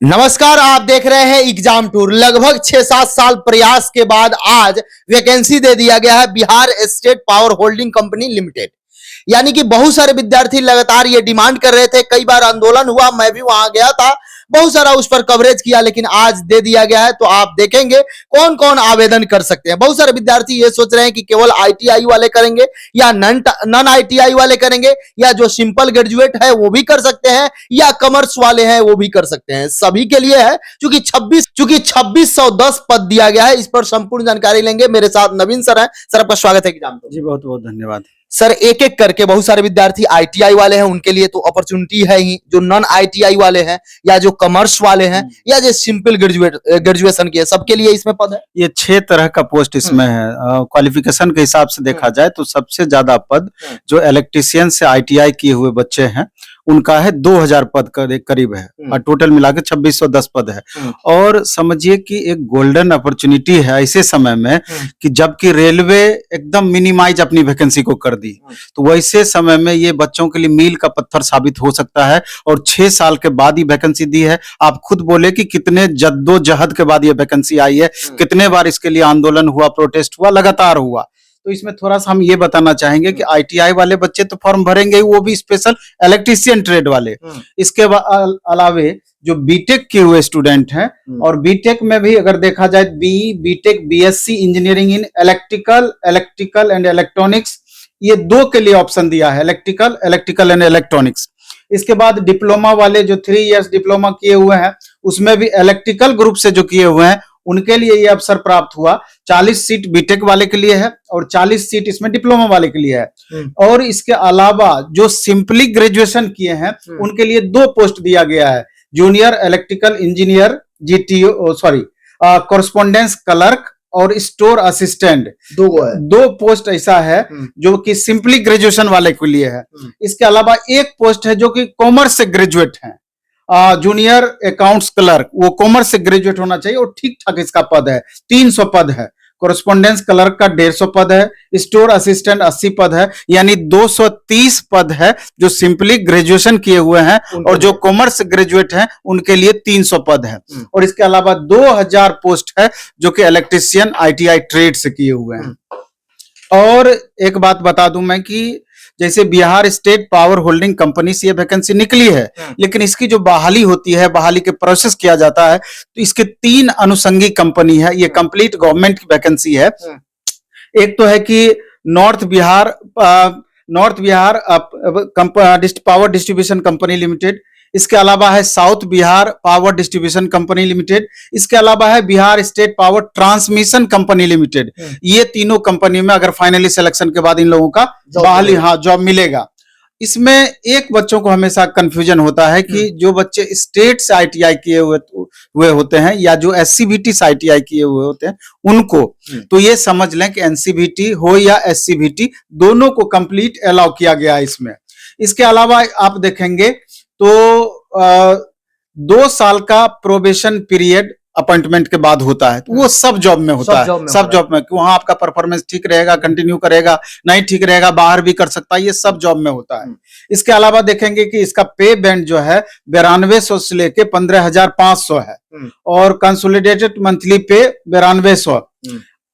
नमस्कार, आप देख रहे हैं एग्जाम टूर। लगभग 6-7 साल प्रयास के बाद आज वैकेंसी दे दिया गया है Bihar state power holding company limited. यानी कि बहुत सारे विद्यार्थी लगातार ये डिमांड कर रहे थे, कई बार आंदोलन हुआ, मैं भी वहां गया था, बहुत सारा उस पर कवरेज किया, लेकिन आज दे दिया गया है। तो आप देखेंगे कौन कौन आवेदन कर सकते हैं। बहुत सारे विद्यार्थी ये सोच रहे हैं कि केवल आईटीआई वाले करेंगे या नॉन आईटीआई वाले करेंगे, या जो सिंपल ग्रेजुएट है वो भी कर सकते हैं, या कॉमर्स वाले हैं वो भी कर सकते हैं। सभी के लिए है, चूंकि 2610 पद दिया गया है। इस पर संपूर्ण जानकारी लेंगे। मेरे साथ नवीन सर हैं। सर, आपका स्वागत है एग्जाम जी, बहुत बहुत धन्यवाद। सर, एक एक करके बहुत सारे विद्यार्थी आईटीआई वाले हैं, उनके लिए तो अपॉर्चुनिटी है ही। जो नॉन आईटीआई वाले हैं या जो कॉमर्स वाले हैं या जो सिंपल ग्रेजुएशन किए, सबके लिए इसमें पद है। ये 6 तरह का पोस्ट इसमें है। क्वालिफिकेशन के हिसाब से देखा जाए तो सबसे ज्यादा पद जो इलेक्ट्रीशियन से आईटीआई किए हुए बच्चे हैं उनका है। 2000 पद करीब है और टोटल मिलाकर 2610 पद है। और समझिए कि एक गोल्डन अपॉर्चुनिटी है ऐसे समय में कि जबकि रेलवे एकदम मिनिमाइज अपनी वैकेंसी को कर दी, तो वैसे समय में ये बच्चों के लिए मील का पत्थर साबित हो सकता है। और 6 साल के बाद ही वैकेंसी दी है। आप खुद बोले कि कितने जद्दोजहद के बाद ये वैकेंसी आई है, कितने बार इसके लिए आंदोलन हुआ, प्रोटेस्ट हुआ, लगातार हुआ। तो इसमें थोड़ा सा हम ये बताना चाहेंगे कि आईटीआई वाले बच्चे तो फॉर्म भरेंगे, वो भी स्पेशल इलेक्ट्रीशियन ट्रेड वाले। इसके अलावे जो बीटेक किए हुए स्टूडेंट हैं, और बीटेक में भी अगर देखा जाए BE, BTech, BSc engineering in electrical and electronics, ये 2 के लिए ऑप्शन दिया है, इलेक्ट्रिकल एंड इलेक्ट्रॉनिक्स। इसके बाद डिप्लोमा वाले जो 3 इयर्स डिप्लोमा किए हुए हैं, उसमें भी इलेक्ट्रिकल ग्रुप से जो किए हुए हैं उनके लिए ये अवसर प्राप्त हुआ। 40 सीट बीटेक वाले के लिए है और 40 सीट इसमें डिप्लोमा वाले के लिए है। और इसके अलावा जो सिंपली ग्रेजुएशन किए हैं उनके लिए 2 पोस्ट दिया गया है, junior electrical engineer correspondence clerk और स्टोर असिस्टेंट। 2 पोस्ट ऐसा है जो कि सिंपली ग्रेजुएशन वाले के लिए है। इसके अलावा एक पोस्ट है जो कि कॉमर्स से ग्रेजुएट है, जूनियर अकाउंट्स क्लर्क, वो कॉमर्स से ग्रेजुएट होना चाहिए और ठीक ठाक इसका पद है। 300 पद है। कॉरेस्पोंडेंस क्लर्क का 150 पद है। स्टोर असिस्टेंट 80 पद है। यानी 230 पद है जो सिंपली ग्रेजुएशन किए हुए हैं, और जो कॉमर्स ग्रेजुएट हैं उनके लिए 300 पद है। और इसके अलावा 2000 पोस्ट है जो कि इलेक्ट्रीशियन आईटीआई ट्रेड से किए हुए हैं। और एक बात बता दूं मैं कि जैसे Bihar state power holding company से ये वैकेंसी निकली है, लेकिन इसकी जो बहाली होती है, बहाली के प्रोसेस किया जाता है, तो इसके 3 अनुषंगी कंपनी है। ये कंप्लीट गवर्नमेंट की वैकेंसी है। एक तो है कि north Bihar power distribution company limited. इसके अलावा है south Bihar power distribution company limited. इसके अलावा है Bihar state power transmission company limited. ये तीनों कंपनी में अगर फाइनली सिलेक्शन के बाद इन लोगों का बहाली जॉब मिलेगा। इसमें एक बच्चों को हमेशा कंफ्यूजन होता है कि जो बच्चे स्टेट से आईटीआई किए हुए होते हैं या जो एससीबीटी से आईटीआई किए हुए होते हैं उनको, तो ये समझ लें कि एनसीबीटी हो या एससीबीटी, दोनों को कंप्लीट अलाउ किया गया है इसमें। इसके अलावा आप देखेंगे तो 2 साल का प्रोबेशन पीरियड अपॉइंटमेंट के बाद होता है, तो वो सब जॉब में होता है। सब जॉब में कि वहां आपका परफॉर्मेंस ठीक रहेगा, कंटिन्यू करेगा, नहीं ठीक रहेगा बाहर भी कर सकता है, ये सब जॉब में होता है। इसके अलावा देखेंगे कि इसका पे बैंड जो है 9200 से लेके 15,500 है, और कंसोलिडेटेड मंथली पे 9200।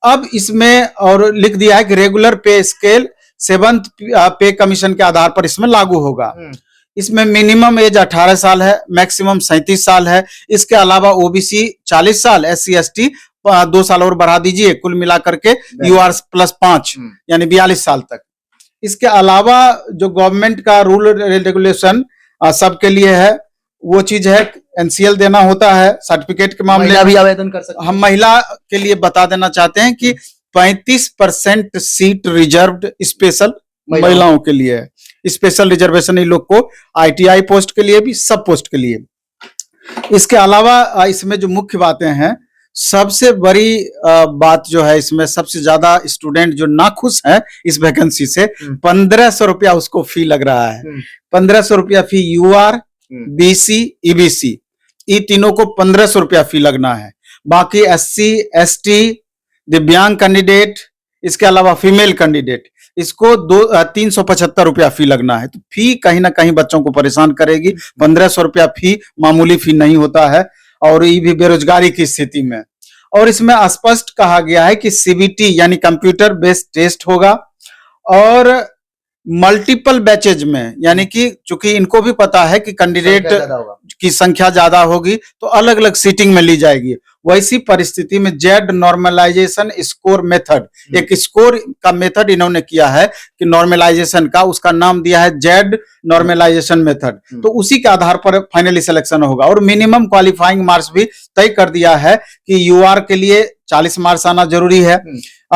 अब इसमें और लिख दिया है कि रेगुलर पे स्केल 7th पे कमीशन के आधार पर इसमें लागू होगा। इसमें मिनिमम एज 18 साल है, मैक्सिमम 37 साल है। इसके अलावा ओबीसी 40 साल, SC ST 2 साल और बढ़ा दीजिए, कुल मिलाकर के UR +5 यानी 42 साल तक। इसके अलावा जो गवर्नमेंट का रूल रेगुलेशन सबके लिए है, वो चीज है NCL देना होता है। सर्टिफिकेट के मामले में भी आवेदन कर सकते हैं। हम महिला के लिए बता देना चाहते हैं कि 35% सीट रिजर्व्ड स्पेशल महिलाओं के लिए है। स्पेशल रिजर्वेशन इन लोग को आईटीआई पोस्ट के लिए भी, सब पोस्ट के लिए। इसके अलावा इसमें जो मुख्य बातें हैं, सबसे बड़ी बात जो है इसमें, सबसे ज्यादा स्टूडेंट जो नाखुश है इस वैकेंसी से, 1500 रुपया उसको फी लग रहा है। 1500 रुपया फी UR, BC, EBC, ये तीनों को 1500 रुपया फी लगना है। बाकी SC ST, दिव्यांग कैंडिडेट, इसके अलावा फीमेल कैंडिडेट, इसको 375 रुपया फी लगना है। तो फी कहीं ना कहीं बच्चों को परेशान करेगी। 1500 रुपया फी मामूली फी नहीं होता है। और ये भी बेरोजगारी की स्थिति में। और इसमें स्पष्ट कहा गया है कि सीबीटी यानी कंप्यूटर बेस्ड टेस्ट होगा और मल्टीपल बैचेज में, यानी कि चूंकि इनको भी पता है कि कैंडिडेट की संख्या ज्यादा होगी तो अलग अलग सीटिंग में ली जाएगी। वैसी परिस्थिति में जेड नॉर्मलाइजेशन स्कोर मेथड, एक स्कोर का मेथड इन्होंने किया है कि नॉर्मलाइजेशन का, उसका नाम दिया है जेड नॉर्मलाइजेशन मेथड। तो उसी के आधार पर फाइनली सिलेक्शन होगा। और मिनिमम क्वालिफाइंग मार्क्स भी तय कर दिया है कि यूआर के लिए 40 मार्क्स आना जरूरी है।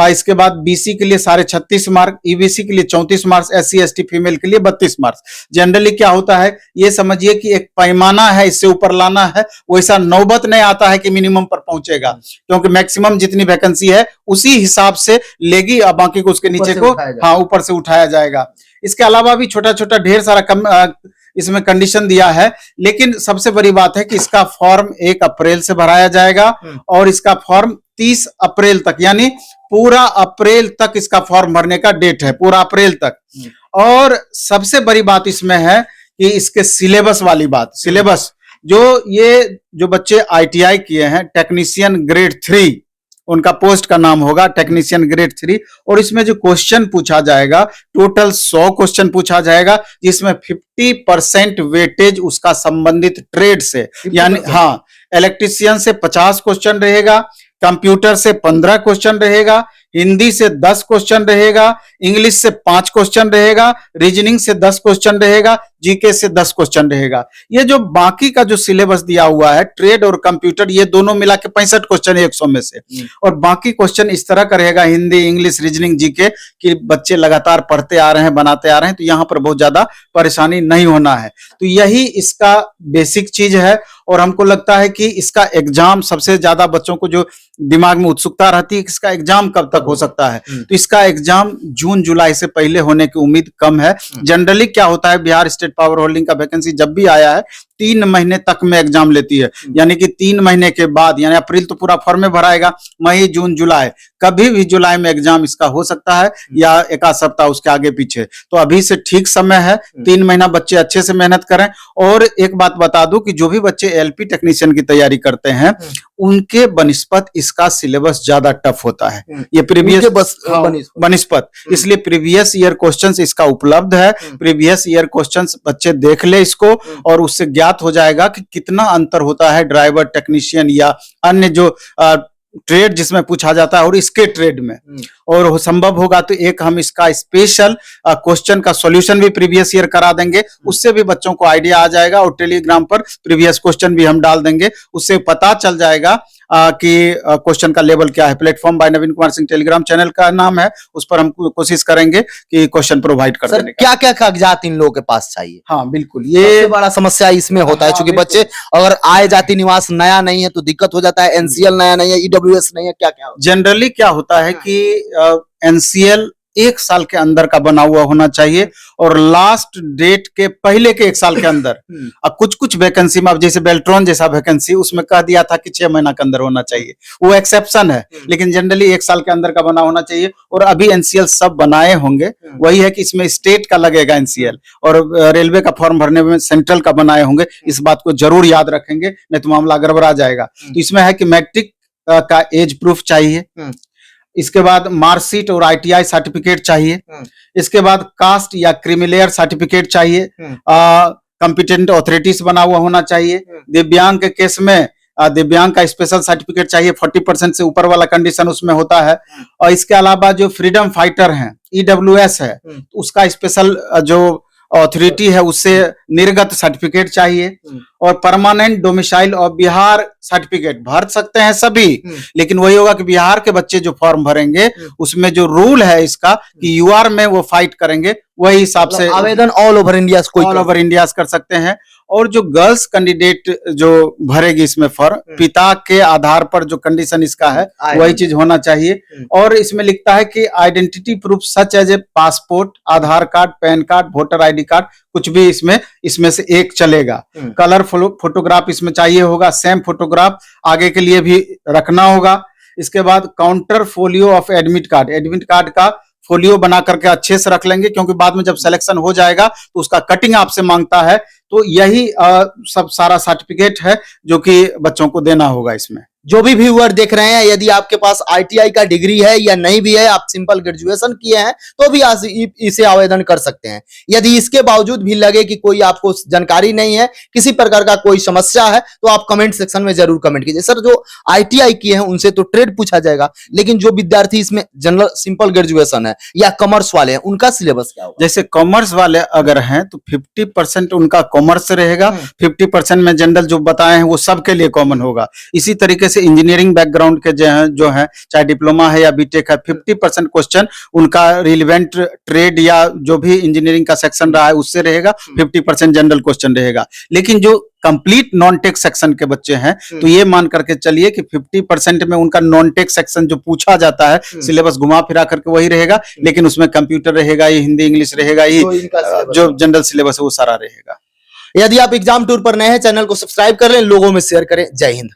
इसके बाद बीसी के लिए 36.5 मार्क, ईबीसी के लिए 34 मार्क्स, एससी एसटी फीमेल के लिए 32 मार्क्स। जनरली क्या होता है, ये समझिए कि एक पैमाना है, इससे ऊपर लाना है, वैसा नौबत नहीं आता है कि मिनिमम पर पहुंचेगा, क्योंकि मैक्सिमम जितनी वैकेंसी है उसी हिसाब से लेगी और बाकी को उसके नीचे को ऊपर से उठाया जाएगा। इसके अलावा भी छोटा छोटा ढेर सारा इसमें कंडीशन दिया है, लेकिन सबसे बड़ी बात है कि इसका फॉर्म 1 अप्रैल से भराया जाएगा और इसका फॉर्म 30 अप्रैल तक, यानी पूरा अप्रैल तक इसका फॉर्म भरने का डेट है, पूरा अप्रैल तक। और सबसे बड़ी बात इसमें है कि इसके सिलेबस वाली बात, सिलेबस जो बच्चे आईटीआई किए हैं, टेक्नीशियन ग्रेड 3 उनका पोस्ट का नाम होगा टेक्नीशियन ग्रेड 3। और इसमें जो क्वेश्चन पूछा जाएगा, टोटल 100 क्वेश्चन पूछा जाएगा, जिसमें 50% वेटेज उसका संबंधित ट्रेड से, यानी इलेक्ट्रीशियन से 50 क्वेश्चन रहेगा, कंप्यूटर से 15 क्वेश्चन रहेगा, हिंदी से 10 क्वेश्चन रहेगा, इंग्लिश से 5 क्वेश्चन रहेगा, रीजनिंग से 10 क्वेश्चन रहेगा, जीके से 10 क्वेश्चन रहेगा। ये जो बाकी का जो सिलेबस दिया हुआ है, ट्रेड और कंप्यूटर, ये दोनों मिला के 65 क्वेश्चन है 100 में से। और बाकी क्वेश्चन इस तरह का रहेगा, हिंदी, इंग्लिश, रीजनिंग, जीके, कि बच्चे लगातार पढ़ते आ रहे हैं, बनाते आ रहे हैं, तो यहाँ पर बहुत ज्यादा परेशानी नहीं होना है। तो यही इसका बेसिक चीज है। और हमको लगता है कि इसका एग्जाम, सबसे ज्यादा बच्चों को जो दिमाग में उत्सुकता रहती है कि इसका एग्जाम कब तक हो सकता है, तो इसका एग्जाम जून जुलाई से पहले होने की उम्मीद कम है। जनरली क्या होता है, बिहार स्टेट पावर होल्डिंग का वैकेंसी जब भी आया है 3 महीने तक में एग्जाम लेती है, यानी कि 3 महीने के बाद, यानी अप्रैल तो पूरा फॉर्म में भराएगा, मई जून जुलाई, कभी भी जुलाई में एग्जाम इसका हो सकता है या एक आध सप्ताह उसके आगे पीछे। तो अभी से ठीक समय है, 3 महीना बच्चे अच्छे से मेहनत करें। और एक बात बता दूं कि जो भी बच्चे एलपी टेक्नीशियन की तैयारी करते हैं उनके बनिस्पत इसका सिलेबस ज्यादा टफ होता है, ये प्रीवियस बनिस्पत, इसलिए प्रीवियस ईयर क्वेश्चंस इसका उपलब्ध है। प्रीवियस ईयर क्वेश्चंस बच्चे देख ले इसको, और उससे ज्ञात हो जाएगा कि कितना अंतर होता है ड्राइवर, टेक्नीशियन या अन्य जो ट्रेड जिसमें पूछा जाता है और इसके ट्रेड में। और हो संभव होगा तो एक हम इसका स्पेशल क्वेश्चन का सॉल्यूशन भी प्रीवियस ईयर करा देंगे, उससे भी बच्चों को आइडिया आ जाएगा। और टेलीग्राम पर प्रीवियस क्वेश्चन भी हम डाल देंगे, उससे पता चल जाएगा कि क्वेश्चन का लेवल क्या है। प्लेटफॉर्म बाय नवीन कुमार सिंह टेलीग्राम चैनल का नाम है, उस पर हम कोशिश करेंगे कि क्वेश्चन प्रोवाइड कर देने का। क्या क्या कागजात इन लोगों के पास चाहिए? हाँ बिल्कुल, ये बड़ा समस्या इसमें होता है, क्योंकि बच्चे अगर आय जाति निवास नया नहीं है तो दिक्कत हो जाता है, एनसीएल नया नहीं है, ईडब्ल्यूएस नहीं है, क्या क्या जनरली क्या होता है कि एनसीएल 1 साल के अंदर का बना हुआ होना चाहिए और लास्ट डेट के पहले के 1 साल के अंदर। अब कुछ वैकेंसी में, अब जैसे बेल्ट्रॉन जैसा वैकेंसी, उसमें कह दिया था कि 6 महीना के अंदर होना चाहिए, वो एक्सेप्शन है, लेकिन जनरली 1 साल के अंदर का बना होना चाहिए। और अभी एनसीएल सब बनाए होंगे, वही है कि इसमें स्टेट का लगेगा एनसीएल, और रेलवे का फॉर्म भरने में सेंट्रल का बनाए होंगे। इस बात को जरूर याद रखेंगे, नहीं तो मामला गड़बड़ा जाएगा। तो इसमें है कि मैट्रिक का एज प्रूफ चाहिए, इसके बाद मार्कशीट और आईटीआई सर्टिफिकेट चाहिए, इसके बाद कास्ट या क्रीमिलेयर सर्टिफिकेट चाहिए, कॉम्पिटेंट अथॉरिटीज बना हुआ होना चाहिए। दिव्यांग के केस में दिव्यांग का स्पेशल सर्टिफिकेट चाहिए, 40% से ऊपर वाला कंडीशन उसमें होता है। और इसके अलावा जो फ्रीडम फाइटर हैं, ईडब्ल्यूएस है, उसका स्पेशल जो अथॉरिटी है उससे निर्गत सर्टिफिकेट चाहिए। और परमानेंट डोमिसाइल और बिहार सर्टिफिकेट भर सकते हैं सभी, लेकिन वही होगा कि बिहार के बच्चे जो फॉर्म भरेंगे उसमें जो रूल है इसका कि यूआर में वो फाइट करेंगे, वही हिसाब से आवेदन ऑल ओवर इंडिया कर सकते हैं। और जो गर्ल्स कैंडिडेट जो भरेगी इसमें फॉर्म, पिता के आधार पर जो कंडीशन इसका है वही चीज होना चाहिए। और इसमें लिखता है कि identity proof such as a passport, Aadhaar card, PAN card, voter ID card, कुछ भी इसमें से एक चलेगा। कलर फोटोग्राफ इसमें चाहिए होगा, सेम फोटोग्राफ आगे के लिए भी रखना होगा। इसके बाद counter folio of admit card का फोलियो बना करके अच्छे से रख लेंगे, क्योंकि बाद में जब सिलेक्शन हो जाएगा तो उसका कटिंग आपसे मांगता है, तो यही सब सारा सर्टिफिकेट है जो कि बच्चों को देना होगा इसमें। जो भी व्यूअर देख रहे हैं, यदि आपके पास आईटीआई का डिग्री है या नहीं भी है, आप सिंपल ग्रेजुएशन किए हैं तो भी आप इसे आवेदन कर सकते हैं। यदि इसके बावजूद भी लगे कि कोई आपको जानकारी नहीं है, किसी प्रकार का कोई समस्या है, तो आप कमेंट सेक्शन में जरूर कमेंट कीजिए। सर, जो आईटीआई किए हैं उनसे तो ट्रेड पूछा जाएगा, लेकिन जो विद्यार्थी इसमें जनरल सिंपल ग्रेजुएशन है या कॉमर्स वाले हैं, उनका सिलेबस क्या होगा? जैसे कॉमर्स वाले अगर हैं तो 50% उनका कॉमर्स से रहेगा, 50% में जनरल जो बताए हैं वो सबके लिए कॉमन होगा। इसी तरीके से इंजीनियरिंग बैकग्राउंड के जो है चाहे डिप्लोमा है या बीटेक है, 50% क्वेश्चन उनका रिलेवेंट ट्रेड या जो भी इंजीनियरिंग का सेक्शन रहा है उससे रहेगा, 50% जनरल क्वेश्चन रहेगा। लेकिन जो कंप्लीट नॉन टेक सेक्शन के बच्चे हैं तो ये मान करके चलिए कि 50% में उनका नॉन टेक सेक्शन जो पूछा जाता है, सिलेबस घुमा फिरा करके वही रहेगा, लेकिन उसमें कंप्यूटर रहेगा, ये हिंदी इंग्लिश रहेगा, ये जो जनरल सिलेबस है वो सारा रहेगा। यदि आप एग्जाम टूर पर नए हैं, चैनल को सब्सक्राइब कर लें, लोगों में शेयर करें। जय हिंद।